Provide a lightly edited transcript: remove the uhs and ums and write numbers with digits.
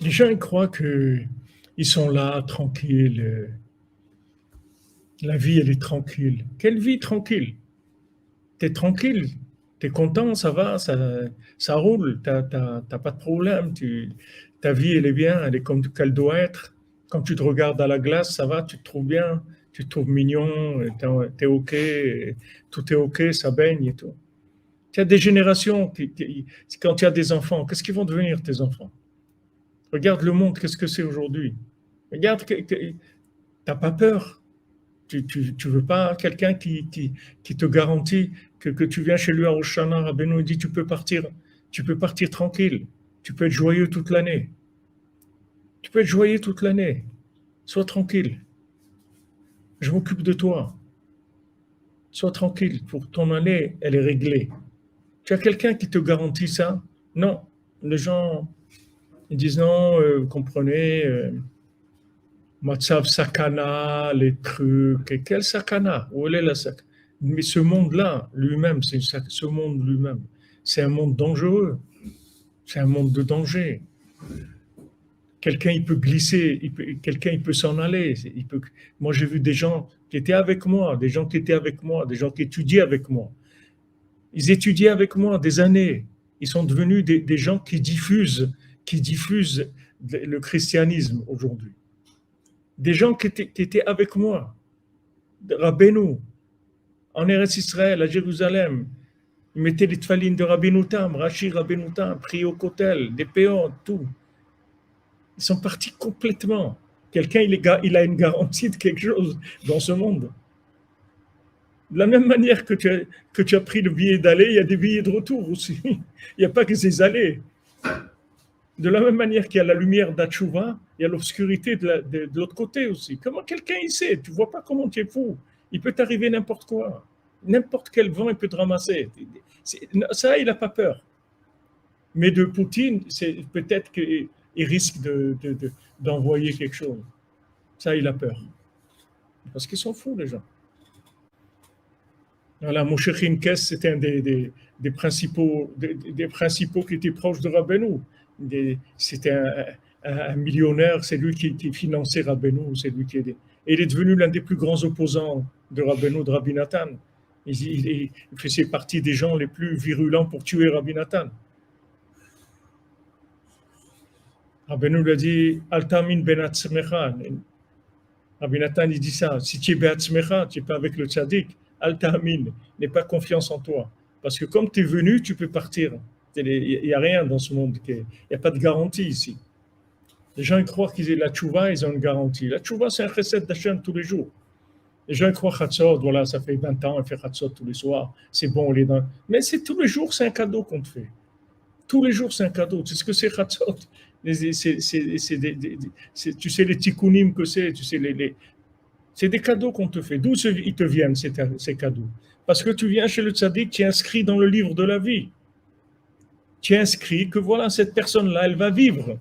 Les gens ils croient qu'ils sont là, tranquilles. La vie, elle est tranquille. Quelle vie tranquille? Tu es tranquille, tu es content, ça va, ça roule, t'as pas de problème. Ta vie, elle est bien, elle est comme qu'elle doit être. Quand tu te regardes à la glace, ça va, tu te trouves bien, tu te trouves mignon, t'es OK, tout est OK, ça baigne et tout. Il y a des générations, quand tu as des enfants, qu'est-ce qu'ils vont devenir tes enfants? Regarde le monde, qu'est-ce que c'est aujourd'hui? Regarde, t'as pas peur. Tu veux pas quelqu'un qui te garantit que tu viens chez lui à Rosh Hashanah, Rabbeinu dit tu peux partir tranquille, tu peux être joyeux toute l'année. Tu peux être joyeux toute l'année. Sois tranquille. Je m'occupe de toi. Sois tranquille. Pour ton année, elle est réglée. Tu as quelqu'un qui te garantit ça? Non. Les gens, ils disent non, vous comprenez, Matzav Sakana, les trucs. Et quel Sakana? Où est la Sakana? Mais ce monde-là, lui-même, ce monde lui-même, c'est un monde dangereux. C'est un monde de danger. Quelqu'un, il peut glisser, quelqu'un, il peut s'en aller. Moi, j'ai vu des gens qui étaient avec moi, des gens qui étaient avec moi, des gens qui étudiaient avec moi. Ils étudiaient avec moi des années. Ils sont devenus des gens qui diffusent le christianisme aujourd'hui. Des gens qui étaient avec moi, Rabbeinu, en Eretz Israël, à Jérusalem. Ils mettaient les tfalines de Rabbeinu Tam, Rashi Rabbeinu Tam, priaient au kotel, des péons, tout. Ils sont partis complètement. Quelqu'un, il a une garantie de quelque chose dans ce monde. De la même manière que tu as pris le billet d'aller, il y a des billets de retour aussi. Il n'y a pas que ces allées. De la même manière qu'il y a la lumière d'Atchouva, il y a l'obscurité de l'autre côté aussi. Comment quelqu'un il sait? Tu ne vois pas comment tu es fou. Il peut t'arriver n'importe quoi. N'importe quel vent, il peut te ramasser. Ça, il n'a pas peur. Mais de Poutine, c'est peut-être qu'il risque d'envoyer quelque chose. Ça, il a peur. Parce qu'ils sont fous, les gens. Voilà, Moshe Chinkes, c'était un des principaux qui étaient proches de Rabbeinu. C'était un millionnaire, c'est lui qui finançait Rabbeinu, c'est lui qui aidait. Et il est devenu l'un des plus grands opposants de Rabbeinu, de Rabbi Nathan. Il faisait partie des gens les plus virulents pour tuer Rabbi Nathan. Rabbeinu lui a dit Altamin ben atzmecha. Rabbi Nathan, il dit ça. Si tu es be'atzmecha, tu n'es pas avec le tzaddik, Altamin, n'aie pas confiance en toi. Parce que comme tu es venu, tu peux partir. Il n'y a rien dans ce monde. Il n'y a pas de garantie ici. Les gens ils croient qu'ils ont la tchouva, ils ont une garantie. La tchouva, c'est un chesed d'Hachem tous les jours. Les gens ils croient Chatzot, voilà, ça fait 20 ans, on fait Chatzot tous les soirs, c'est bon, on est dans. Mais c'est tous les jours, c'est un cadeau qu'on te fait. Tous les jours, c'est un cadeau. Tu sais ce que c'est Chatzot? Tu sais les tikkunim que c'est, tu sais c'est des cadeaux qu'on te fait. D'où ils te viennent, ces cadeaux? Parce que tu viens chez le tzaddik, tu es inscrit dans le livre de la vie. Tu es inscrit que voilà, cette personne-là, elle va vivre.